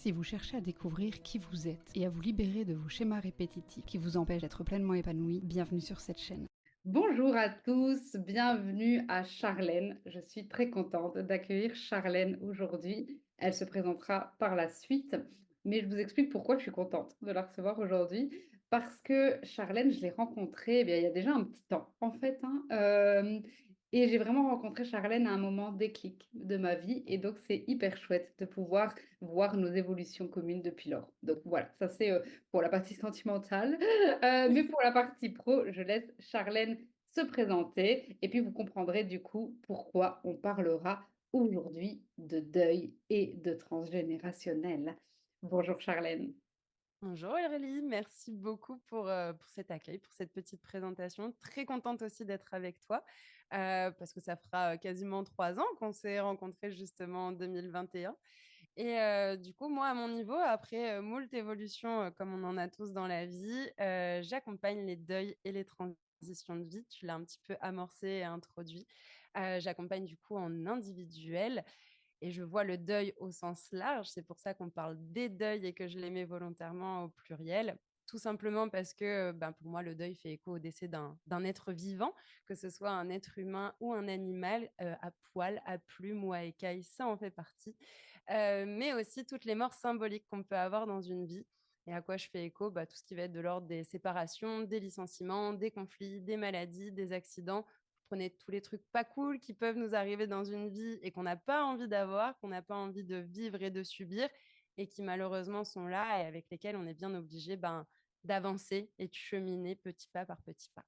Si vous cherchez à découvrir qui vous êtes et à vous libérer de vos schémas répétitifs qui vous empêchent d'être pleinement épanoui, bienvenue sur cette chaîne. Bonjour à tous, bienvenue à Charlène. Je suis très contente d'accueillir Charlène aujourd'hui. Elle se présentera par la suite, mais je vous explique pourquoi je suis contente de la recevoir aujourd'hui. Parce que Charlène, je l'ai rencontrée il y a déjà un petit temps, en fait. Et j'ai vraiment rencontré Charlène à un moment déclic de ma vie. Et donc, c'est hyper chouette de pouvoir voir nos évolutions communes depuis lors. Donc voilà, ça c'est pour la partie sentimentale. Mais pour la partie pro, je laisse Charlène se présenter et puis vous comprendrez du coup pourquoi on parlera aujourd'hui de deuil et de transgénérationnel. Bonjour Charlène. Bonjour Aurélie, merci beaucoup pour cet accueil, pour cette petite présentation. Très contente aussi d'être avec toi parce que ça fera quasiment 3 ans qu'on s'est rencontrés justement en 2021. Du coup, moi, à mon niveau, après moult évolutions comme on en a tous dans la vie, j'accompagne les deuils et les transitions de vie. Tu l'as un petit peu amorcé et introduit. J'accompagne du coup en individuel et je vois le deuil au sens large. C'est pour ça qu'on parle des deuils et que je les mets volontairement au pluriel. Tout simplement parce que pour moi, le deuil fait écho au décès d'un être vivant, que ce soit un être humain ou un animal, à poil, à plumes ou à écailles, ça en fait partie. Mais aussi toutes les morts symboliques qu'on peut avoir dans une vie. Et à quoi je fais écho? Tout ce qui va être de l'ordre des séparations, des licenciements, des conflits, des maladies, des accidents. Vous prenez tous les trucs pas cool qui peuvent nous arriver dans une vie et qu'on n'a pas envie d'avoir, qu'on n'a pas envie de vivre et de subir, et qui malheureusement sont là et avec lesquels on est bien obligé d'avancer et de cheminer petit pas par petit pas.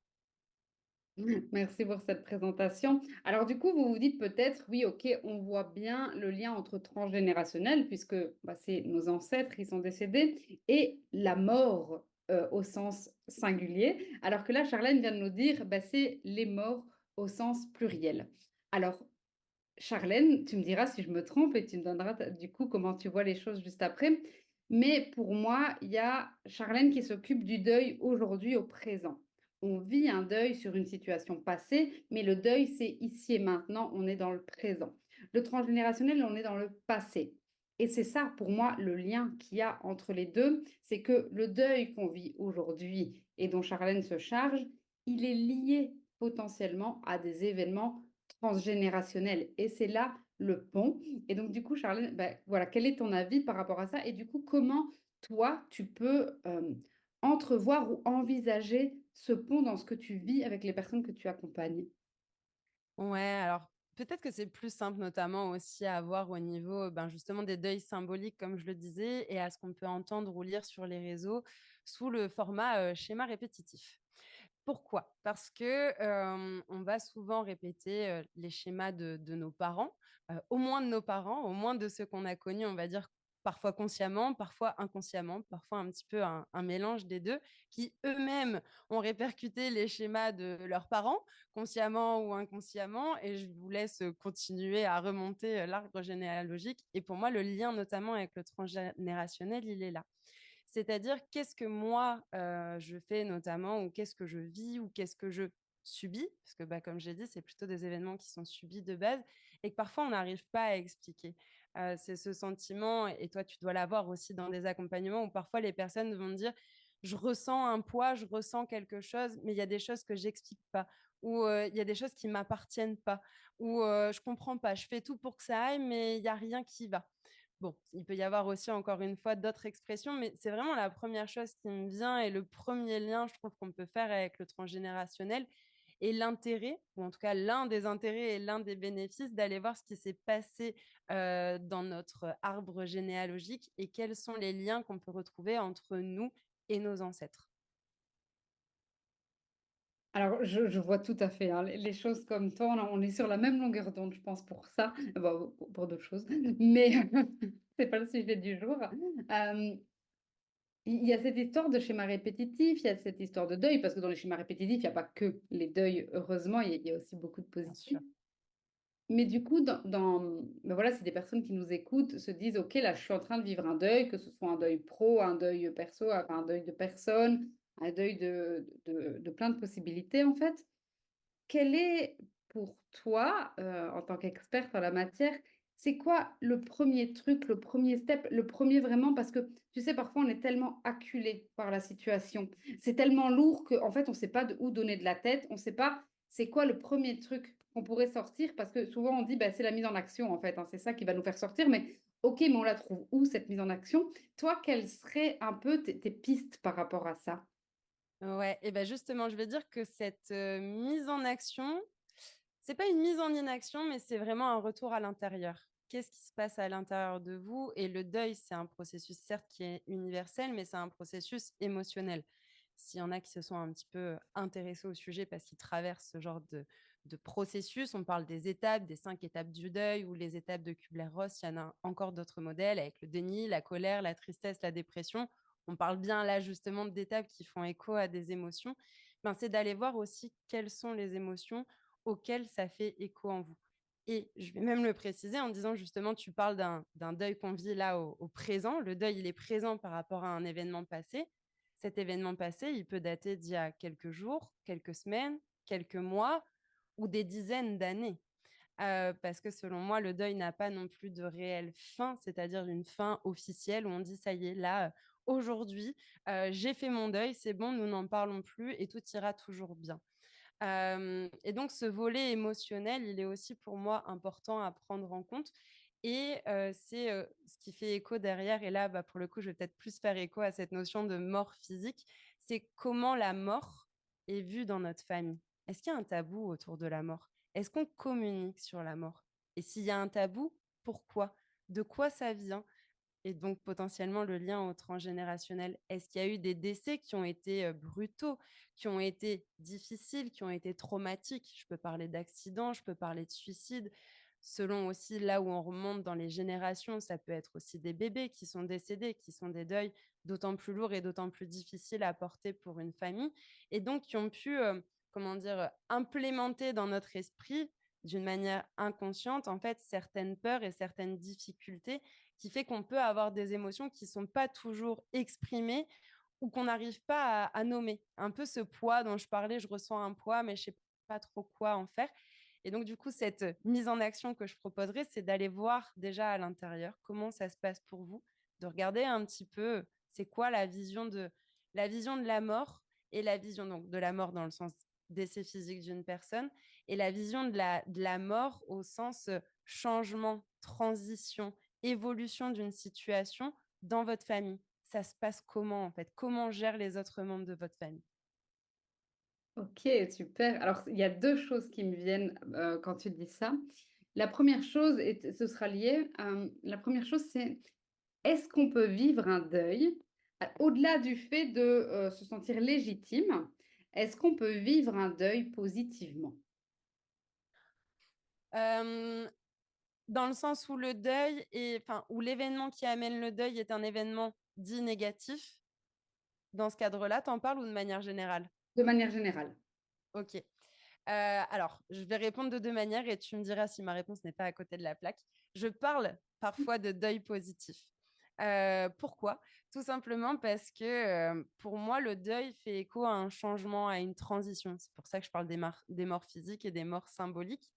Merci pour cette présentation. Alors du coup, vous vous dites peut-être, oui, ok, on voit bien le lien entre transgénérationnel, puisque c'est nos ancêtres qui sont décédés, et la mort au sens singulier, alors que là, Charlène vient de nous dire, c'est les morts au sens pluriel. Alors, Charlène, tu me diras si je me trompe et tu me donneras du coup comment tu vois les choses juste après. Mais pour moi, il y a Charlène qui s'occupe du deuil aujourd'hui au présent. On vit un deuil sur une situation passée, mais le deuil, c'est ici et maintenant, on est dans le présent. Le transgénérationnel, on est dans le passé. Et c'est ça, pour moi, le lien qu'il y a entre les deux, c'est que le deuil qu'on vit aujourd'hui et dont Charlène se charge, il est lié potentiellement à des événements transgénérationnel. Et c'est là le pont. Et donc, du coup, Charlène, voilà, quel est ton avis par rapport à ça? Et du coup, comment toi, tu peux entrevoir ou envisager ce pont dans ce que tu vis avec les personnes que tu accompagnes? Ouais, alors peut-être que c'est plus simple, notamment aussi à avoir au niveau justement des deuils symboliques, comme je le disais, et à ce qu'on peut entendre ou lire sur les réseaux sous le format schéma répétitif. Pourquoi? Parce que on va souvent répéter les schémas de nos parents, au moins de nos parents, au moins de ceux qu'on a connus, on va dire parfois consciemment, parfois inconsciemment, parfois un petit peu un mélange des deux, qui eux-mêmes ont répercuté les schémas de leurs parents, consciemment ou inconsciemment, et je vous laisse continuer à remonter l'arbre généalogique. Et pour moi, le lien notamment avec le transgénérationnel, il est là. C'est-à-dire qu'est-ce que moi, je fais notamment, ou qu'est-ce que je vis, ou qu'est-ce que je subis, parce que comme j'ai dit, c'est plutôt des événements qui sont subis de base et que parfois on n'arrive pas à expliquer. C'est ce sentiment, et toi tu dois l'avoir aussi dans des accompagnements, où parfois les personnes vont me dire: «Je ressens un poids, je ressens quelque chose, mais il y a des choses que j'explique pas», ou il y a des choses qui m'appartiennent pas, ou je comprends pas, je fais tout pour que ça aille, mais il y a rien qui va. Bon, il peut y avoir aussi, encore une fois, d'autres expressions, mais c'est vraiment la première chose qui me vient et le premier lien, je trouve, qu'on peut faire avec le transgénérationnel, et l'intérêt, ou en tout cas l'un des intérêts et l'un des bénéfices d'aller voir ce qui s'est passé dans notre arbre généalogique et quels sont les liens qu'on peut retrouver entre nous et nos ancêtres. Alors, je vois tout à fait hein, les choses comme toi, on est sur la même longueur d'onde, je pense, pour ça, pour d'autres choses, mais c'est pas le sujet du jour. Euh, Il y a cette histoire de schéma répétitif, il y a cette histoire de deuil, parce que dans les schémas répétitifs, il n'y a pas que les deuils, heureusement, il y a aussi beaucoup de Bien sûr. positifs. Mais du coup, voilà, si des personnes qui nous écoutent se disent, OK, là, je suis en train de vivre un deuil, que ce soit un deuil pro, un deuil perso, enfin, un deuil de personne, un deuil de plein de possibilités, en fait. Quel est pour toi, en tant qu'experte en la matière, c'est quoi le premier truc, le premier step, le premier vraiment parce que, tu sais, parfois, on est tellement acculé par la situation. C'est tellement lourd qu'en fait, on ne sait pas de où donner de la tête. On ne sait pas c'est quoi le premier truc qu'on pourrait sortir parce que souvent, on dit: «Bah, c'est la mise en action, en fait, hein, c'est ça qui va nous faire sortir». Mais OK, mais on la trouve où cette mise en action? Toi, quelles seraient un peu tes pistes par rapport à ça? Ouais et ben justement, je vais dire que cette, mise en action, c'est pas une mise en inaction, mais c'est vraiment un retour à l'intérieur. Qu'est-ce qui se passe à l'intérieur de vous? Et le deuil, c'est un processus certes qui est universel, mais c'est un processus émotionnel. S'il y en a qui se sont un petit peu intéressés au sujet parce qu'ils traversent ce genre de processus, on parle des étapes, des 5 étapes du deuil ou les étapes de Kubler-Ross, il y en a encore d'autres modèles avec le déni, la colère, la tristesse, la dépression. On parle bien là justement d'étapes qui font écho à des émotions. Ben, c'est d'aller voir aussi quelles sont les émotions auquel ça fait écho en vous. Et je vais même le préciser en disant justement, tu parles d'un deuil qu'on vit là au présent. Le deuil, il est présent par rapport à un événement passé. Cet événement passé, il peut dater d'il y a quelques jours, quelques semaines, quelques mois ou des dizaines d'années. Parce que selon moi, le deuil n'a pas non plus de réelle fin, c'est-à-dire une fin officielle où on dit: «Ça y est, là, aujourd'hui, j'ai fait mon deuil, c'est bon, nous n'en parlons plus et tout ira toujours bien». Et donc ce volet émotionnel, il est aussi pour moi important à prendre en compte et c'est, ce qui fait écho derrière et là, bah, pour le coup, je vais peut-être plus faire écho à cette notion de mort physique. C'est comment la mort est vue dans notre famille. Est-ce qu'il y a un tabou autour de la mort? Est-ce qu'on communique sur la mort? Et s'il y a un tabou, pourquoi? De quoi ça vient? Et donc potentiellement le lien au transgénérationnel. Est-ce qu'il y a eu des décès qui ont été, brutaux, qui ont été difficiles, qui ont été traumatiques? Je peux parler d'accidents, je peux parler de suicides. Selon aussi là où on remonte dans les générations, ça peut être aussi des bébés qui sont décédés, qui sont des deuils d'autant plus lourds et d'autant plus difficiles à porter pour une famille et donc qui ont pu, comment dire? Implémenter dans notre esprit, d'une manière inconsciente, en fait, certaines peurs et certaines difficultés qui fait qu'on peut avoir des émotions qui sont pas toujours exprimées ou qu'on n'arrive pas à nommer. Un peu ce poids dont je parlais, je ressens un poids, mais je sais pas trop quoi en faire. Et donc, du coup, cette mise en action que je proposerais, c'est d'aller voir déjà à l'intérieur comment ça se passe pour vous, de regarder un petit peu c'est quoi la vision de la mort et la vision donc de la mort dans le sens décès physique d'une personne et la vision de la mort au sens changement, transition, évolution d'une situation dans votre famille. Ça se passe comment en fait? Comment gèrent les autres membres de votre famille? OK, super. Alors, il y a 2 choses qui me viennent, quand tu dis ça. La première chose et ce sera lié, la première chose, c'est est-ce qu'on peut vivre un deuil, au-delà du fait de, se sentir légitime, est-ce qu'on peut vivre un deuil positivement? Hem, Dans le sens où le deuil est enfin, où l'événement qui amène le deuil est un événement dit négatif, dans ce cadre-là, tu en parles ou de manière générale? De manière générale. OK. Alors, je vais répondre de 2 manières et tu me diras si ma réponse n'est pas à côté de la plaque. Je parle parfois de deuil positif. Pourquoi? Tout simplement parce que, pour moi, le deuil fait écho à un changement, à une transition. C'est pour ça que je parle des morts physiques et des morts symboliques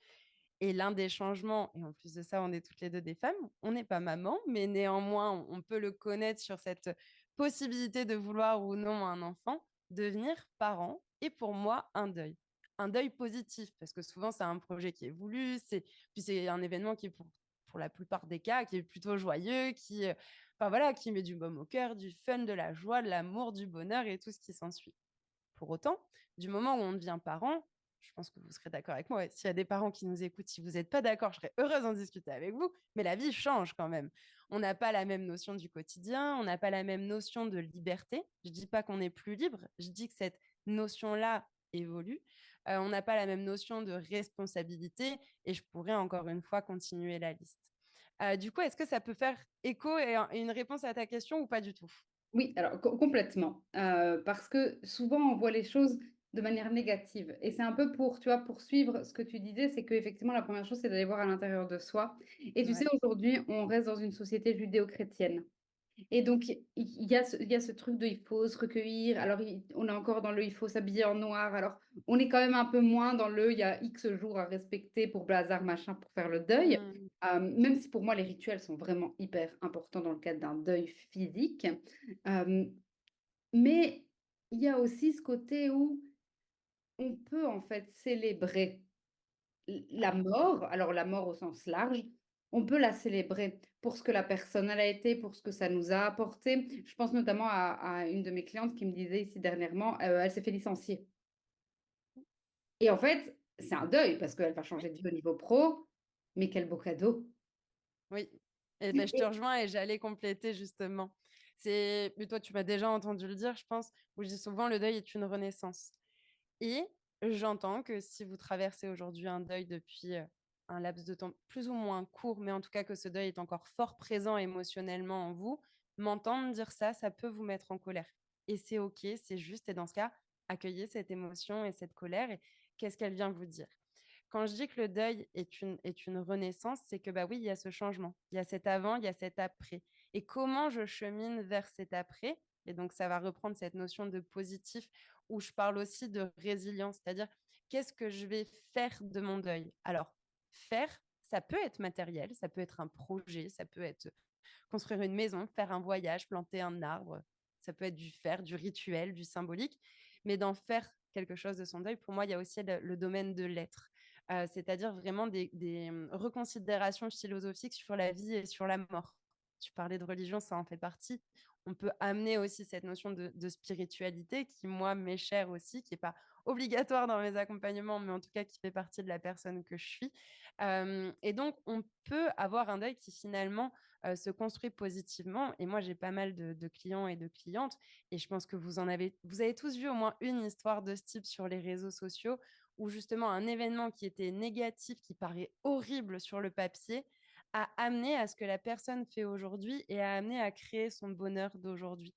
et l'un des changements et en plus de ça, on est toutes les 2 des femmes. On n'est pas maman, mais néanmoins, on peut le connaître sur cette possibilité de vouloir ou non un enfant, devenir parent est pour moi un deuil. Un deuil positif parce que souvent, c'est un projet qui est voulu, c'est un événement qui est pour la plupart des cas, qui est plutôt joyeux, enfin voilà, qui met du baume au cœur, du fun, de la joie, de l'amour, du bonheur et tout ce qui s'ensuit. Pour autant, du moment où on devient parent, je pense que vous serez d'accord avec moi, ouais, s'il y a des parents qui nous écoutent, si vous n'êtes pas d'accord, je serais heureuse d'en discuter avec vous, mais la vie change quand même. On n'a pas la même notion du quotidien, on n'a pas la même notion de liberté. Je ne dis pas qu'on est plus libre, je dis que cette notion-là évolue. On n'a pas la même notion de responsabilité et je pourrais encore une fois continuer la liste. Du coup, est-ce que ça peut faire écho et une réponse à ta question ou pas du tout? Oui, alors complètement, parce que souvent on voit les choses de manière négative et c'est un peu pour, tu vois, poursuivre ce que tu disais, c'est qu'effectivement la première chose, c'est d'aller voir à l'intérieur de soi et tu sais, Ouais. aujourd'hui, on reste dans une société judéo-chrétienne et donc il y a ce truc de il faut se recueillir, alors on est encore dans le il faut s'habiller en noir, alors on est quand même un peu moins dans le il y a X jours à respecter pour bazar machin pour faire le deuil. Mmh. Même si pour moi les rituels sont vraiment hyper importants dans le cadre d'un deuil physique. Hem, mais il y a aussi ce côté où on peut en fait célébrer la mort, alors la mort au sens large, on peut la célébrer pour ce que la personne elle a été, pour ce que ça nous a apporté. Je pense notamment à une de mes clientes qui me disait ici dernièrement, elle s'est fait licencier et en fait, c'est un deuil parce qu'elle va Oui, changer de vie au niveau pro, mais quel beau cadeau! oui. Et ben je te rejoins et j'allais compléter justement. Mais toi, tu m'as déjà entendu le dire, je pense, où je dis souvent: «Le deuil est une renaissance». Et j'entends que si vous traversez aujourd'hui un deuil depuis, un laps de temps plus ou moins court, mais en tout cas que ce deuil est encore fort présent émotionnellement en vous, m'entendre dire ça peut vous mettre en colère et c'est OK, c'est juste et dans ce cas, accueillez cette émotion et cette colère et qu'est-ce qu'elle vient vous dire? Quand je dis que le deuil est une renaissance, c'est que, bah, oui, il y a ce changement. Il y a cet avant, il y a cet après et comment je chemine vers cet après et donc ça va reprendre cette notion de positif où je parle aussi de résilience, c'est-à-dire qu'est-ce que je vais faire de mon deuil? Alors, faire, ça peut être matériel, ça peut être un projet, ça peut être construire une maison, faire un voyage, planter un arbre, ça peut être du faire, du rituel, du symbolique, mais d'en faire quelque chose de son deuil, pour moi, il y a aussi le domaine de l'être, c'est-à-dire vraiment des reconsidérations philosophiques sur la vie et sur la mort. Tu parlais de religion, ça en fait partie. On peut amener aussi cette notion de spiritualité qui, moi, m'est chère aussi, qui n'est pas obligatoire dans mes accompagnements, mais en tout cas qui fait partie de la personne que je suis. Et donc, on peut avoir un deuil qui finalement se construit positivement. Et moi, j'ai pas mal de clients et de clientes, et je pense que vous avez tous vu au moins une histoire de ce type sur les réseaux sociaux, où justement un événement qui était négatif, qui paraît horrible sur le papier, a amené à ce que la personne fait aujourd'hui et a amené à créer son bonheur d'aujourd'hui.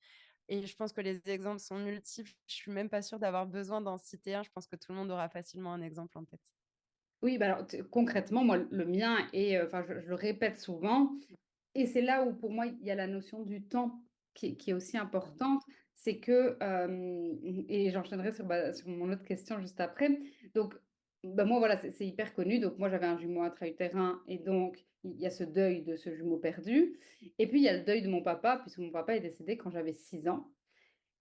Et je pense que les exemples sont multiples. Je suis même pas sûre d'avoir besoin d'en citer un. Je pense que tout le monde aura facilement un exemple en tête. Oui, bah, alors concrètement, moi, le mien et enfin, je le répète souvent et c'est là où pour moi, il y a la notion du temps qui est aussi Mmh. importante. C'est que, et j'enchaînerai sur, bah, sur mon autre question juste après. Donc, bah, moi, voilà, c'est hyper connu. Donc moi, j'avais un jumeau intra-utérin et donc il y a ce deuil de ce jumeau perdu et puis il y a le deuil de mon papa puisque mon papa est décédé quand j'avais 6 ans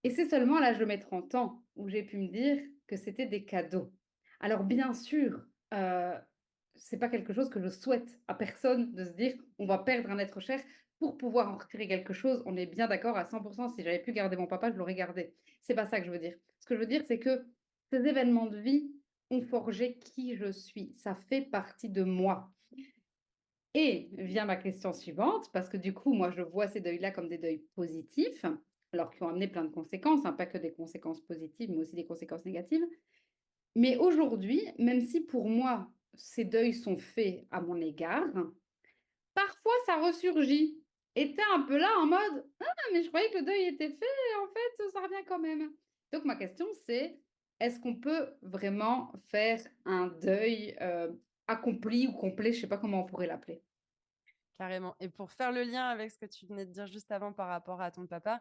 et c'est seulement à l'âge de mes 30 ans où j'ai pu me dire que c'était des cadeaux. Alors bien sûr, c'est pas quelque chose que je souhaite à personne de se dire: «On va perdre un être cher pour pouvoir en retirer quelque chose». On est bien d'accord à 100. Si j'avais pu garder mon papa, je l'aurais gardé. C'est pas ça que je veux dire. Ce que je veux dire, c'est que ces événements de vie ont forgé qui je suis. Ça fait partie de moi. Et vient ma question suivante, parce que du coup, moi, je vois ces deuils-là comme des deuils positifs, alors qui ont amené plein de conséquences, hein, pas que des conséquences positives, mais aussi des conséquences négatives. Mais aujourd'hui, même si pour moi, ces deuils sont faits à mon égard, parfois ça ressurgit. Et tu un peu là en mode: «Ah, mais je croyais que le deuil était fait, et en fait, ça revient quand même». Donc ma question, c'est: est-ce qu'on peut vraiment faire un deuil, accompli ou complet? Je sais pas comment on pourrait l'appeler. Carrément. Et pour faire le lien avec ce que tu venais de dire juste avant par rapport à ton papa,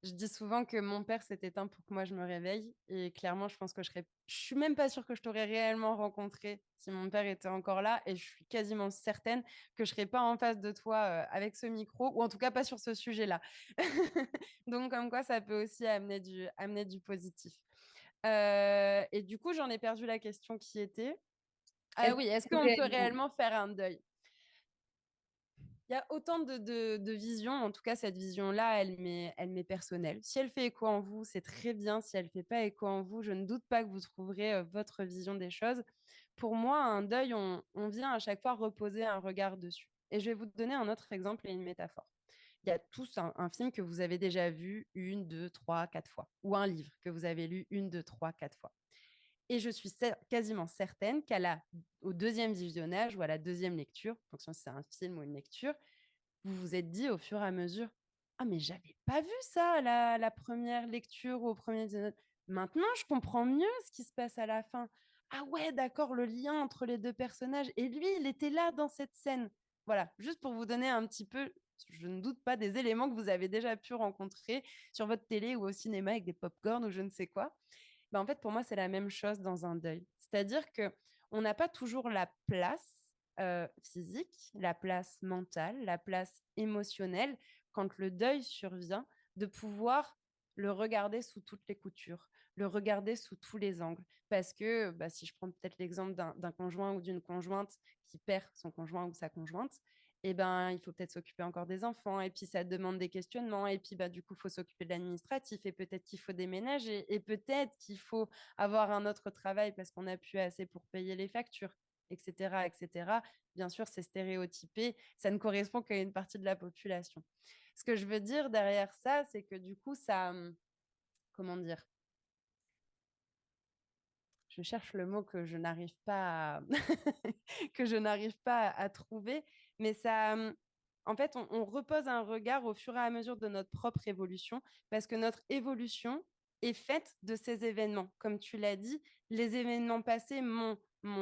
je dis souvent que mon père s'est éteint pour que moi je me réveille et clairement, je pense que je suis même pas sûre que je t'aurais réellement rencontré si mon père était encore là et je suis quasiment certaine que je serais pas en face de toi, avec ce micro ou en tout cas pas sur ce sujet-là. Donc comme quoi ça peut aussi amener du positif. Et du coup, j'en ai perdu la question qui était? Ah Est-ce oui, est-ce qu'on peut qu'on peut réellement réellement faire un deuil? Il y a autant de visions, en tout cas cette vision-là, elle m'est personnelle. Si elle fait écho en vous, c'est très bien. Si elle ne fait pas écho en vous, je ne doute pas que vous trouverez, votre vision des choses. Pour moi, un deuil, on vient à chaque fois reposer un regard dessus et je vais vous donner un autre exemple et une métaphore. Il y a tous un film que vous avez déjà vu une, 2, 3, 4 fois ou un livre que vous avez lu une, 2, 3, 4 fois et je suis quasiment certaine au deuxième visionnage ou à la deuxième lecture, en fonction si c'est un film ou une lecture, vous vous êtes dit au fur et à mesure: «Ah mais j'avais pas vu ça à la 1re lecture ou au premier er Maintenant je comprends mieux ce qui se passe à la fin. Ah ouais d'accord, le lien entre les 2 personnages et lui, il était là dans cette scène». Voilà, juste pour vous donner un petit peu, je ne doute pas, des éléments que vous avez déjà pu rencontrer sur votre télé ou au cinéma avec des pop-corn ou je ne sais quoi. Bah, en fait, pour moi, c'est la même chose dans un deuil. C'est-à-dire que on n'a pas toujours la place, physique, la place mentale, la place émotionnelle, quand le deuil survient, de pouvoir le regarder sous toutes les coutures, le regarder sous tous les angles. Parce que, bah, si je prends peut-être l'exemple d'un conjoint ou d'une conjointe qui perd son conjoint ou sa conjointe, eh ben, il faut peut-être s'occuper encore des enfants et puis ça demande des questionnements et puis, bah, du coup, il faut s'occuper de l'administratif et peut-être qu'il faut déménager et peut-être qu'il faut avoir un autre travail parce qu'on n'a plus assez pour payer les factures, et cetera, et cetera. Bien sûr, c'est stéréotypé, ça ne correspond qu'à une partie de la population. Ce que je veux dire derrière ça, c'est que du coup, ça, comment dire? Je cherche le mot que je n'arrive pas à que je n'arrive pas à trouver, mais ça, en fait, on repose un regard au fur et à mesure de notre propre évolution, parce que notre évolution est faite de ces événements. Comme tu l'as dit, les événements passés m'ont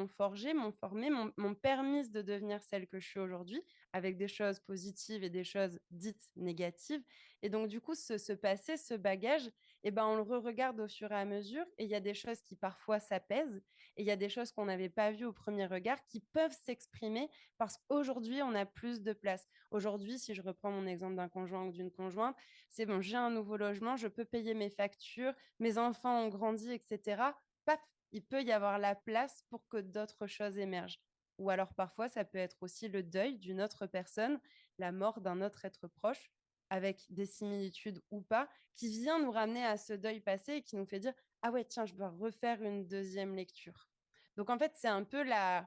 forgée, m'ont formée, m'ont permise de devenir celle que je suis aujourd'hui, avec des choses positives et des choses dites négatives. Et donc du coup, ce passé, ce bagage, et ben, on le re-regarde au fur et à mesure et il y a des choses qui parfois s'apaisent et il y a des choses qu'on n'avait pas vues au premier regard qui peuvent s'exprimer parce qu'aujourd'hui, on a plus de place. Aujourd'hui, si je reprends mon exemple d'un conjoint ou d'une conjointe, c'est bon, j'ai un nouveau logement, je peux payer mes factures, mes enfants ont grandi, etc. Paf, il peut y avoir la place pour que d'autres choses émergent. Ou alors parfois, ça peut être aussi le deuil d'une autre personne, la mort d'un autre être proche, avec des similitudes ou pas, qui vient nous ramener à ce deuil passé et qui nous fait dire: «Ah ouais, tiens, je dois refaire une deuxième lecture». Donc en fait, c'est un peu la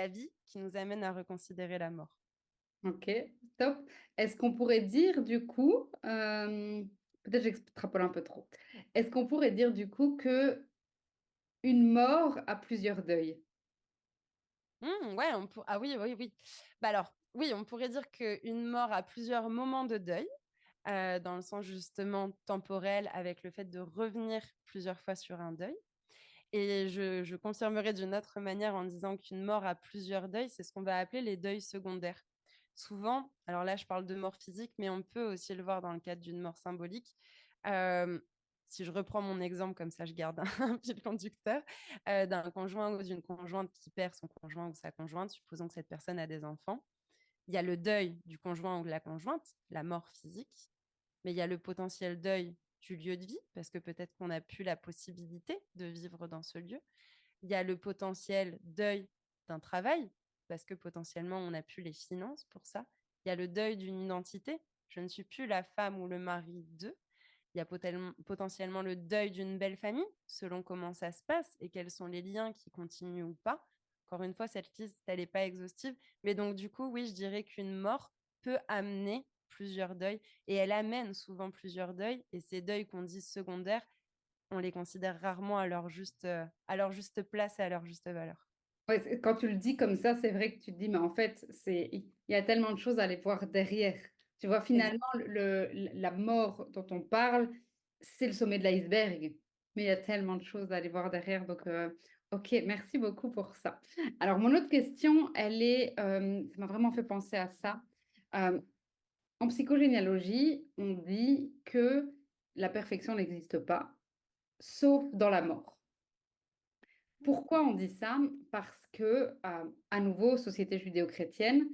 vie qui nous amène à reconsidérer la mort. OK, top. Est-ce qu'on pourrait dire du coup, peut-être j'extrapole un peu trop. Est-ce qu'on pourrait dire du coup que une mort a plusieurs deuils? Ouais, ah oui, oui, oui. Bah, alors, oui, on pourrait dire qu'une mort a plusieurs moments de deuil, dans le sens justement temporel avec le fait de revenir plusieurs fois sur un deuil. Et je confirmerai d'une autre manière en disant qu'une mort a plusieurs deuils, c'est ce qu'on va appeler les deuils secondaires. Souvent, alors là, je parle de mort physique, mais on peut aussi le voir dans le cadre d'une mort symbolique. Hem, Si je reprends mon exemple, comme ça je garde un fil conducteur, d'un conjoint ou d'une conjointe qui perd son conjoint ou sa conjointe, supposons que cette personne a des enfants. Il y a le deuil du conjoint ou de la conjointe, la mort physique, mais il y a le potentiel deuil du lieu de vie, parce que peut-être qu'on n'a plus la possibilité de vivre dans ce lieu. Il y a le potentiel deuil d'un travail, parce que potentiellement on n'a plus les finances pour ça. Il y a le deuil d'une identité. Je ne suis plus la femme ou le mari d'eux. Il y a potentiellement le deuil d'une belle famille, selon comment ça se passe et quels sont les liens qui continuent ou pas. Encore une fois, cette liste, elle n'est pas exhaustive. Mais donc, du coup, oui, je dirais qu'une mort peut amener plusieurs deuils et elle amène souvent plusieurs deuils. Et ces deuils qu'on dit secondaires, on les considère rarement à leur juste place et à leur juste valeur. Ouais, quand tu le dis comme ça, c'est vrai que tu te dis, mais en fait, il y a tellement de choses à aller voir derrière. Tu vois, finalement, Exact. la mort dont on parle, c'est le sommet de l'iceberg. Mais il y a tellement de choses à aller voir derrière. Donc, OK, merci beaucoup pour ça. Alors, mon autre question, elle est, ça m'a vraiment fait penser à ça. Euh, En psychogénéalogie, on dit que la perfection n'existe pas, sauf dans la mort. Pourquoi on dit ça? Parce que, à nouveau, société judéo-chrétienne,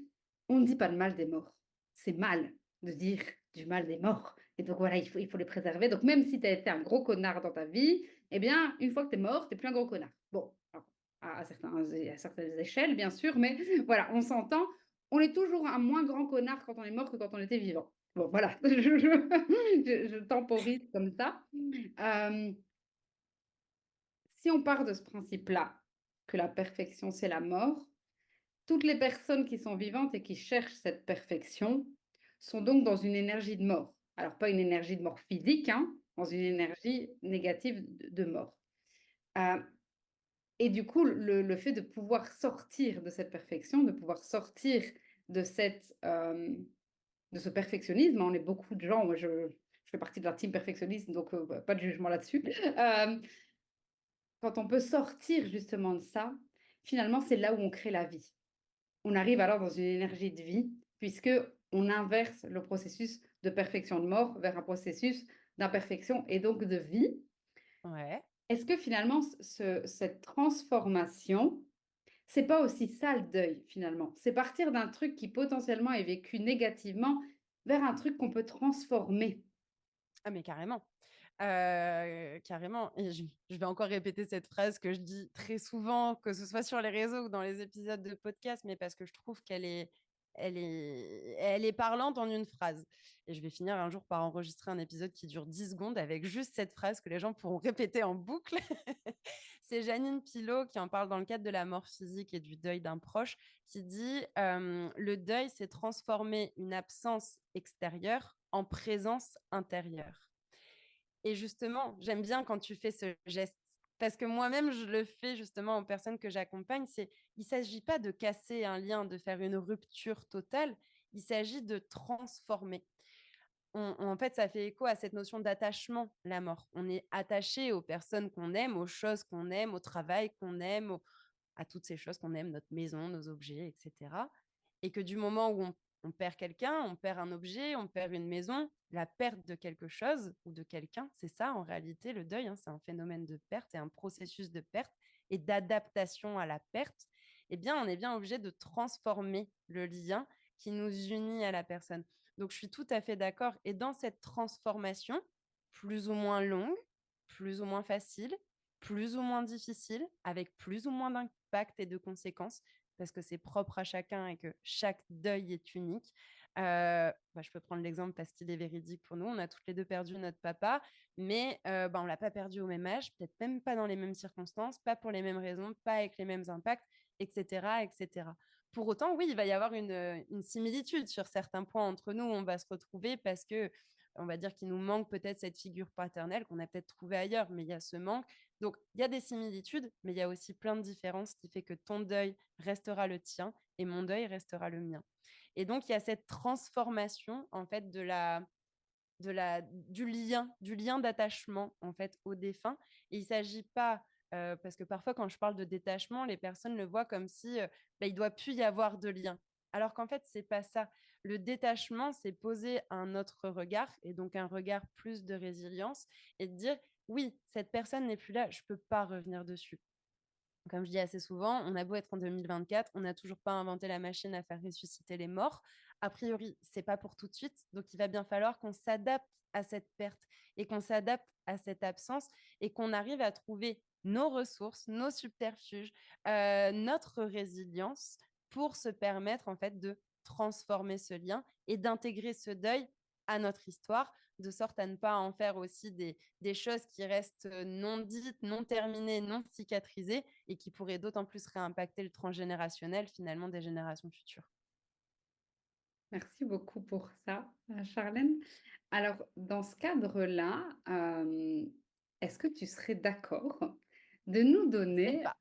on ne dit pas le mal des morts. C'est mal de dire du mal des morts. Et donc voilà, il faut les préserver. Donc même si tu as été un gros connard dans ta vie, eh bien, une fois que tu es mort, tu n'es plus un gros connard. Bon, alors, à certaines échelles, bien sûr, mais voilà, on s'entend. On est toujours un moins grand connard quand on est mort que quand on était vivant. Bon, voilà, je temporise comme ça. Euh, Si on part de ce principe-là, que la perfection, c'est la mort, toutes les personnes qui sont vivantes et qui cherchent cette perfection sont donc dans une énergie de mort. Alors, pas une énergie de mort physique, hein, dans une énergie négative de mort. Euh, et du coup, le fait de pouvoir sortir de cette perfection, de pouvoir sortir de, de ce perfectionnisme, hein, on est beaucoup de gens, moi je fais partie de la team perfectionniste, donc pas de jugement là-dessus. Quand on peut sortir justement de ça, finalement, c'est là où on crée la vie. On arrive alors dans une énergie de vie, puisque on inverse le processus de perfection de mort vers un processus d'imperfection et donc de vie. Ouais. Est-ce que finalement, cette transformation, c'est pas aussi ça le deuil finalement. C'est partir d'un truc qui potentiellement est vécu négativement vers un truc qu'on peut transformer. Ah mais carrément, carrément et je vais encore répéter cette phrase que je dis très souvent, que ce soit sur les réseaux ou dans les épisodes de podcast, mais parce que je trouve qu'elle est parlante en une phrase et je vais finir un jour par enregistrer un épisode qui dure 10 secondes avec juste cette phrase que les gens pourront répéter en boucle. C'est Janine Pilot qui en parle dans le cadre de la mort physique et du deuil d'un proche, qui dit, «Le deuil, c'est transformer une absence extérieure en présence intérieure». Et justement, j'aime bien quand tu fais ce geste parce que moi-même, je le fais justement aux personnes que j'accompagne. Il s'agit pas de casser un lien, de faire une rupture totale, il s'agit de transformer. En fait, ça fait écho à cette notion d'attachement, la mort. On est attaché aux personnes qu'on aime, aux choses qu'on aime, au travail qu'on aime, à toutes ces choses qu'on aime, notre maison, nos objets, et cetera. Et que du moment où on perd quelqu'un, on perd un objet, on perd une maison, la perte de quelque chose ou de quelqu'un, c'est ça en réalité le deuil, hein, c'est un phénomène de perte et un processus de perte et d'adaptation à la perte. Eh bien, on est bien obligé de transformer le lien qui nous unit à la personne. Donc, je suis tout à fait d'accord. Et dans cette transformation, plus ou moins longue, plus ou moins facile, plus ou moins difficile, avec plus ou moins d'impact et de conséquences, parce que c'est propre à chacun et que chaque deuil est unique. Je peux prendre l'exemple parce qu'il est véridique pour nous. On a toutes les deux perdu notre papa, mais on ne l'a pas perdu au même âge, peut-être même pas dans les mêmes circonstances, pas pour les mêmes raisons, pas avec les mêmes impacts, etc. etc. Pour autant, oui, il va y avoir une similitude sur certains points entre nous. On va se retrouver parce que on va dire qu'il nous manque peut-être cette figure paternelle qu'on a peut-être trouvée ailleurs, mais il y a ce manque. Donc, il y a des similitudes, mais il y a aussi plein de différences qui fait que ton deuil restera le tien et mon deuil restera le mien. Et donc, il y a cette transformation, en fait, du lien d'attachement, en fait, au défunt. Et il ne s'agit pas, parce que parfois, quand je parle de détachement, les personnes le voient comme si il doit plus y avoir de lien. Alors qu'en fait, c'est pas ça. Le détachement, c'est poser un autre regard, et donc un regard plus de résilience, et de dire, oui, cette personne n'est plus là, je peux pas revenir dessus. Comme je dis assez souvent, on a beau être en 2024, on n'a toujours pas inventé la machine à faire ressusciter les morts. A priori, c'est pas pour tout de suite, donc il va bien falloir qu'on s'adapte à cette perte et qu'on s'adapte à cette absence et qu'on arrive à trouver nos ressources, nos subterfuges, notre résilience pour se permettre en fait de transformer ce lien et d'intégrer ce deuil à notre histoire, de sorte à ne pas en faire aussi des choses qui restent non dites, non terminées, non cicatrisées et qui pourraient d'autant plus réimpacter le transgénérationnel finalement des générations futures. Merci beaucoup pour ça, Charlène. Alors, dans ce cadre-là, est-ce que tu serais d'accord de nous Peut-être donner pas.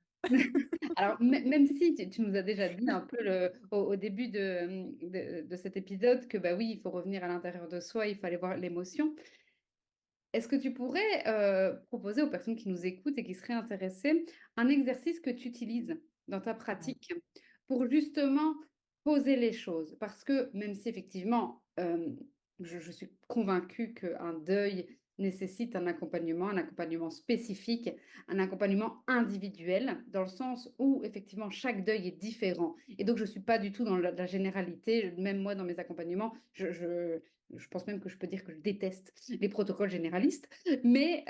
alors même si tu nous as déjà dit un peu au début de cet épisode que, bah, oui, il faut revenir à l'intérieur de soi, il faut aller voir l'émotion. Est-ce que tu pourrais, proposer aux personnes qui nous écoutent et qui seraient intéressées, un exercice que tu utilises dans ta Ouais. pratique pour justement poser les choses? Parce que même si effectivement, je suis convaincue qu'un deuil nécessite un accompagnement spécifique, un accompagnement individuel, dans le sens où effectivement chaque deuil est différent et donc je ne suis pas du tout dans la généralité. Même moi dans mes accompagnements, je pense même que je peux dire que je déteste les protocoles généralistes, mais,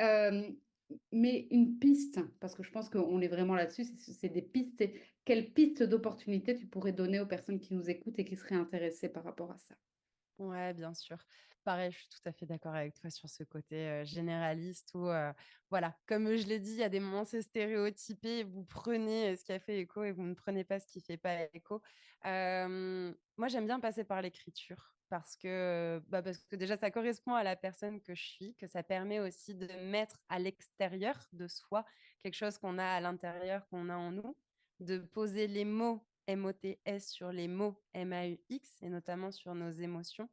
mais une piste, parce que je pense qu'on est vraiment là-dessus, c'est des pistes. Quelles pistes d'opportunités tu pourrais donner aux personnes qui nous écoutent et qui seraient intéressées par rapport à ça? Ouais, bien sûr. Pareil, je suis tout à fait d'accord avec toi sur ce côté, généraliste où, voilà, comme je l'ai dit, il y a des moments, c'est stéréotypé, vous prenez, ce qui a fait écho et vous ne prenez pas ce qui fait pas écho. Moi, j'aime bien passer par l'écriture parce que déjà, ça correspond à la personne que je suis, que ça permet aussi de mettre à l'extérieur de soi quelque chose qu'on a à l'intérieur, qu'on a en nous, de poser les mots MOTS sur les mots MAUX et notamment sur nos émotions.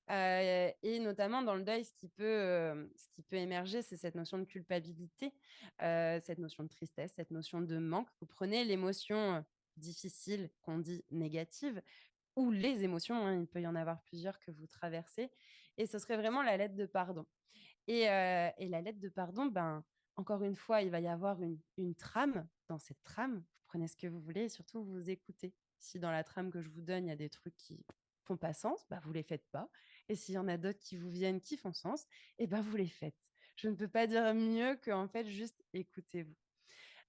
Et notamment dans le deuil, ce qui peut émerger, c'est cette notion de culpabilité, cette notion de tristesse, cette notion de manque. Vous prenez l'émotion difficile qu'on dit négative ou les émotions, hein, il peut y en avoir plusieurs que vous traversez, et ce serait vraiment la lettre de pardon. Et la lettre de pardon, ben, encore une fois, il va y avoir une trame. Dans cette trame, vous prenez ce que vous voulez et surtout vous écoutez. Si dans la trame que je vous donne, il y a des trucs qui font pas sens, bah, vous les faites pas. Et s'il y en a d'autres qui vous viennent, qui font sens, et ben vous les faites. Je ne peux pas dire mieux que en fait juste écoutez-vous.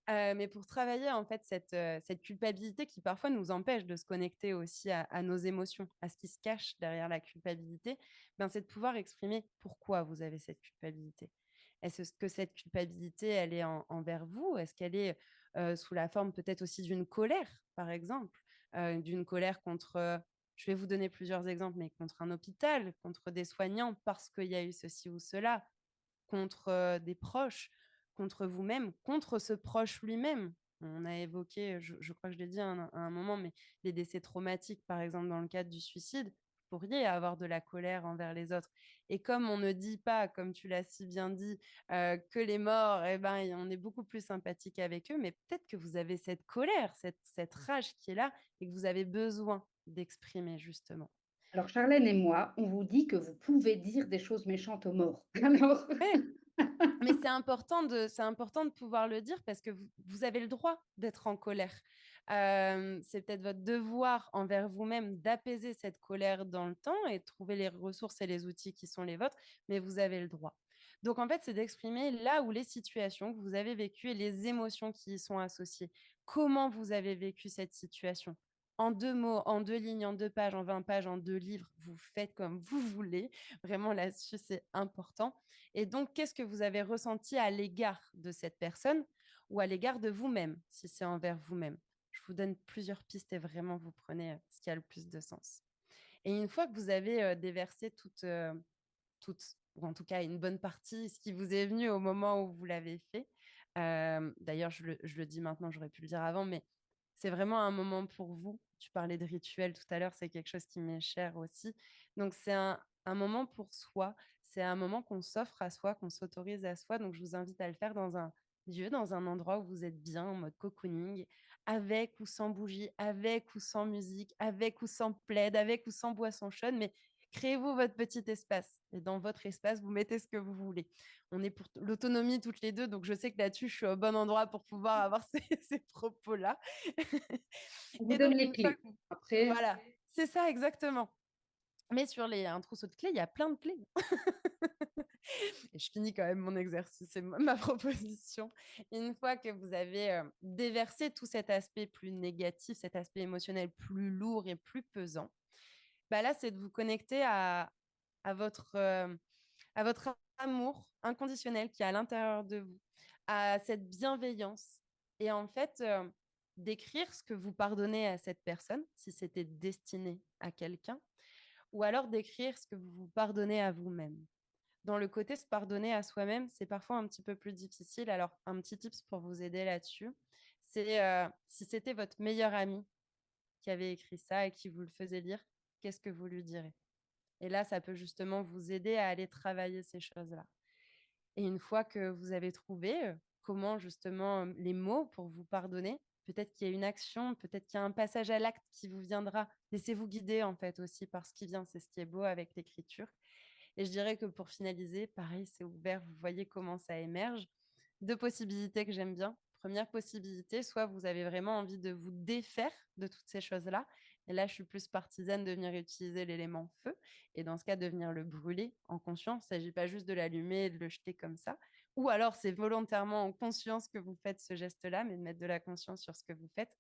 Mais pour travailler en fait cette culpabilité qui parfois nous empêche de se connecter aussi à nos émotions, à ce qui se cache derrière la culpabilité, ben, c'est de pouvoir exprimer pourquoi vous avez cette culpabilité. Est-ce que cette culpabilité, elle est envers vous? Est-ce qu'elle est, sous la forme peut-être aussi d'une colère, par exemple? D'une colère contre, je vais vous donner plusieurs exemples, mais contre un hôpital, contre des soignants parce qu'il y a eu ceci ou cela, contre, des proches, contre vous-même, contre ce proche lui-même. On a évoqué, je crois que je l'ai dit à un moment, mais les décès traumatiques, par exemple, dans le cadre du suicide, vous pourriez avoir de la colère envers les autres. Et comme on ne dit pas, comme tu l'as si bien dit, que les morts, eh ben, on est beaucoup plus sympathique avec eux, mais peut-être que vous avez cette colère, cette rage qui est là et que vous avez besoin d'exprimer justement. Alors Charlène et moi, on vous dit que vous pouvez dire des choses méchantes aux morts. Alors Ouais. Mais c'est important de pouvoir le dire parce que vous avez le droit d'être en colère. C'est peut-être votre devoir envers vous-même d'apaiser cette colère dans le temps et de trouver les ressources et les outils qui sont les vôtres, mais vous avez le droit. Donc en fait, c'est d'exprimer là où les situations que vous avez vécues et les émotions qui y sont associées. Comment vous avez vécu cette situation? En 2 mots, en 2 lignes, en 2 pages, en 20 pages, en 2 livres, vous faites comme vous voulez. Vraiment là-dessus, c'est important. Et donc, qu'est-ce que vous avez ressenti à l'égard de cette personne ou à l'égard de vous-même, si c'est envers vous-même? Je vous donne plusieurs pistes et vraiment vous prenez ce qui a le plus de sens. Et une fois que vous avez déversé toute, ou en tout cas une bonne partie, ce qui vous est venu au moment où vous l'avez fait, d'ailleurs, je le dis maintenant, j'aurais pu le dire avant, mais c'est vraiment un moment pour vous. Tu parlais de rituel tout à l'heure, c'est quelque chose qui m'est cher aussi. Donc, c'est un moment pour soi. C'est un moment qu'on s'offre à soi, qu'on s'autorise à soi. Donc, je vous invite à le faire dans un lieu, dans un endroit où vous êtes bien, en mode cocooning, avec ou sans bougie, avec ou sans musique, avec ou sans plaid, avec ou sans boisson chaude, mais créez-vous votre petit espace. Et dans votre espace, vous mettez ce que vous voulez. On est pour l'autonomie toutes les deux, donc je sais que là-dessus, je suis au bon endroit pour pouvoir avoir ces propos-là. on vous Et donne donc, les une fois clés. que Après, voilà, c'est ça exactement. Mais sur un trousseau de clés, il y a plein de clés. Et je finis quand même mon exercice, c'est ma proposition. Une fois que vous avez déversé tout cet aspect plus négatif, cet aspect émotionnel plus lourd et plus pesant, bah là, c'est de vous connecter à à votre amour inconditionnel qui est à l'intérieur de vous, à cette bienveillance. Et en fait, d'écrire ce que vous pardonnez à cette personne, si c'était destiné à quelqu'un, ou alors d'écrire ce que vous vous pardonnez à vous-même. Dans le côté se pardonner à soi-même, c'est parfois un petit peu plus difficile. Alors, un petit tips pour vous aider là-dessus, c'est si c'était votre meilleur ami qui avait écrit ça et qui vous le faisait lire, qu'est-ce que vous lui direz? Et là, ça peut justement vous aider à aller travailler ces choses-là. Et une fois que vous avez trouvé comment justement les mots pour vous pardonner, peut-être qu'il y a une action, peut-être qu'il y a un passage à l'acte qui vous viendra. Laissez-vous guider en fait aussi par ce qui vient. C'est ce qui est beau avec l'écriture. Et je dirais que pour finaliser, pareil, c'est ouvert, vous voyez comment ça émerge. Deux possibilités que j'aime bien. Première possibilité, soit vous avez vraiment envie de vous défaire de toutes ces choses-là. Et là, je suis plus partisane de venir utiliser l'élément feu. Et dans ce cas, de venir le brûler en conscience. Il ne s'agit pas juste de l'allumer et de le jeter comme ça. Ou alors, c'est volontairement en conscience que vous faites ce geste-là, mais de mettre de la conscience sur ce que vous faites.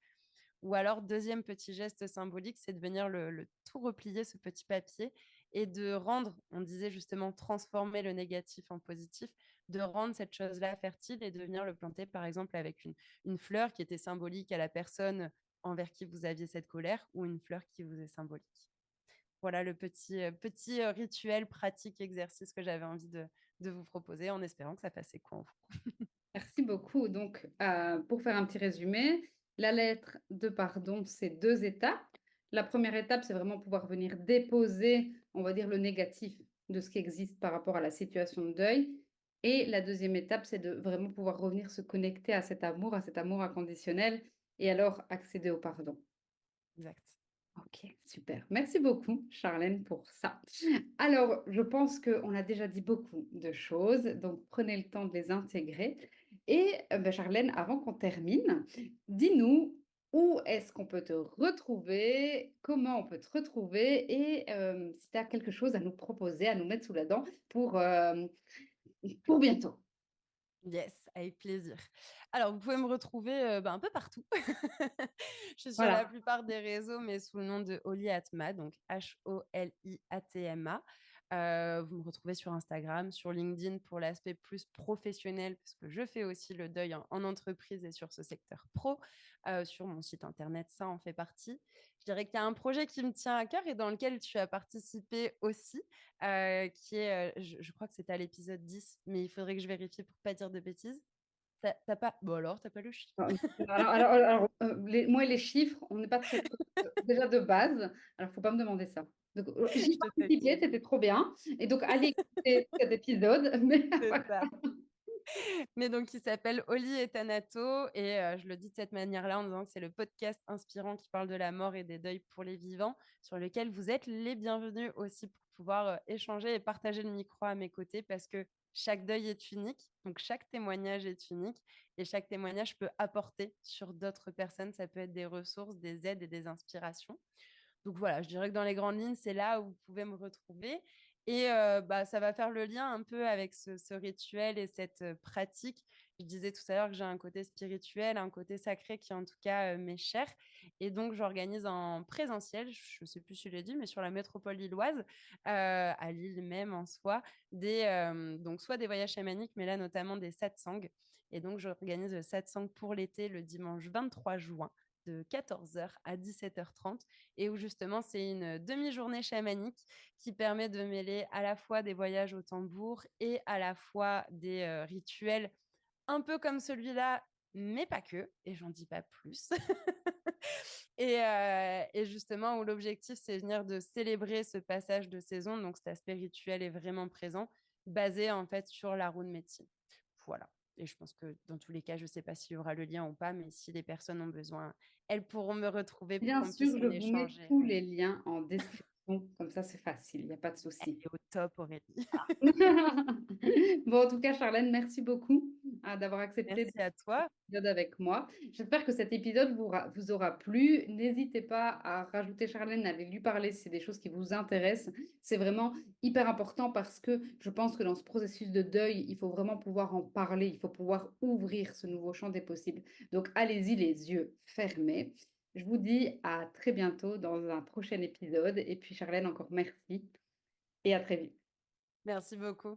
Ou alors, deuxième petit geste symbolique, c'est de venir le tout replier, ce petit papier, et de rendre, on disait justement, transformer le négatif en positif, de rendre cette chose-là fertile et de venir le planter, par exemple, avec une fleur qui était symbolique à la personne envers qui vous aviez cette colère, ou une fleur qui vous est symbolique. Voilà le petit rituel, pratique, exercice que j'avais envie de vous proposer, en espérant que ça fasse écho en vous. merci beaucoup. Donc, pour faire un petit résumé, la lettre de pardon, c'est 2 étapes. La première étape, c'est vraiment pouvoir venir déposer, on va dire, le négatif de ce qui existe par rapport à la situation de deuil. Et la deuxième étape, c'est de vraiment pouvoir revenir se connecter à cet amour inconditionnel et alors accéder au pardon. Exact. OK, super. Merci beaucoup, Charlène, pour ça. Alors, je pense qu'on a déjà dit beaucoup de choses, donc prenez le temps de les intégrer. Et Charlène, avant qu'on termine, dis-nous où est-ce qu'on peut te retrouver? Comment on peut te retrouver? Et si tu as quelque chose à nous proposer, à nous mettre sous la dent pour bientôt. Yes, avec plaisir. Alors, vous pouvez me retrouver, un peu partout. Je suis sur la Voilà. plupart des réseaux, mais sous le nom de Holly Atma, donc Holiatma. Vous me retrouvez sur Instagram, sur LinkedIn pour l'aspect plus professionnel, parce que je fais aussi le deuil en entreprise et sur ce secteur pro. Sur mon site internet, ça en fait partie. Je dirais qu'il y a un projet qui me tient à cœur et dans lequel tu as participé aussi, qui est, je crois que c'était à l'épisode 10, mais il faudrait que je vérifie pour pas dire de bêtises. Tu pas bon alors, t'as pas le chiffre? Moi et les chiffres, on n'est pas très, déjà de base, alors faut pas me demander ça. Donc, j'y ai Je te participé, taquine, c'était trop bien et donc allez écouter cet épisode, mais c'est voilà. ça. Mais donc il s'appelle Oli et Thanato et je le dis de cette manière-là en disant que c'est le podcast inspirant qui parle de la mort et des deuils pour les vivants, sur lequel vous êtes les bienvenus aussi pour pouvoir, échanger et partager le micro à mes côtés parce que chaque deuil est unique, donc chaque témoignage est unique et chaque témoignage peut apporter sur d'autres personnes. Ça peut être des ressources, des aides et des inspirations. Donc voilà, je dirais que dans les grandes lignes, c'est là où vous pouvez me retrouver. Et ça va faire le lien un peu avec ce rituel et cette pratique. Je disais tout à l'heure que j'ai un côté spirituel, un côté sacré qui en tout cas m'est cher. Et donc j'organise en présentiel, je ne sais plus si je l'ai dit, mais sur la métropole lilloise, à Lille même en soi, donc soit des voyages chamaniques, mais là notamment des satsangs. Et donc j'organise le satsang pour l'été le dimanche 23 juin de 14h à 17h30 et où justement c'est une demi-journée chamanique qui permet de mêler à la fois des voyages au tambour et à la fois des rituels un peu comme celui-là, mais pas que, et j'en dis pas plus. Et justement, où l'objectif, c'est venir de célébrer ce passage de saison, donc cet aspect rituel est vraiment présent, basé en fait sur la roue de médecine. Voilà. Et je pense que dans tous les cas, je ne sais pas s'il y aura le lien ou pas, mais si les personnes ont besoin, elles pourront me retrouver pour Bien qu'on puisse sûr, je en vous mets échanger. tous les liens en description, comme ça c'est facile, il y a pas de souci. Et au top, Aurélie. Bon, en tout cas, Charlène, merci beaucoup, d'avoir accepté Merci à toi. épisode avec moi. J'espère que cet épisode vous aura plu. N'hésitez pas à rajouter Charlène, à aller lui parler si c'est des choses qui vous intéressent. C'est vraiment hyper important parce que je pense que dans ce processus de deuil, il faut vraiment pouvoir en parler, il faut pouvoir ouvrir ce nouveau champ des possibles. Donc, allez-y les yeux fermés. Je vous dis à très bientôt dans un prochain épisode. Et puis, Charlène, encore merci et à très vite. Merci beaucoup.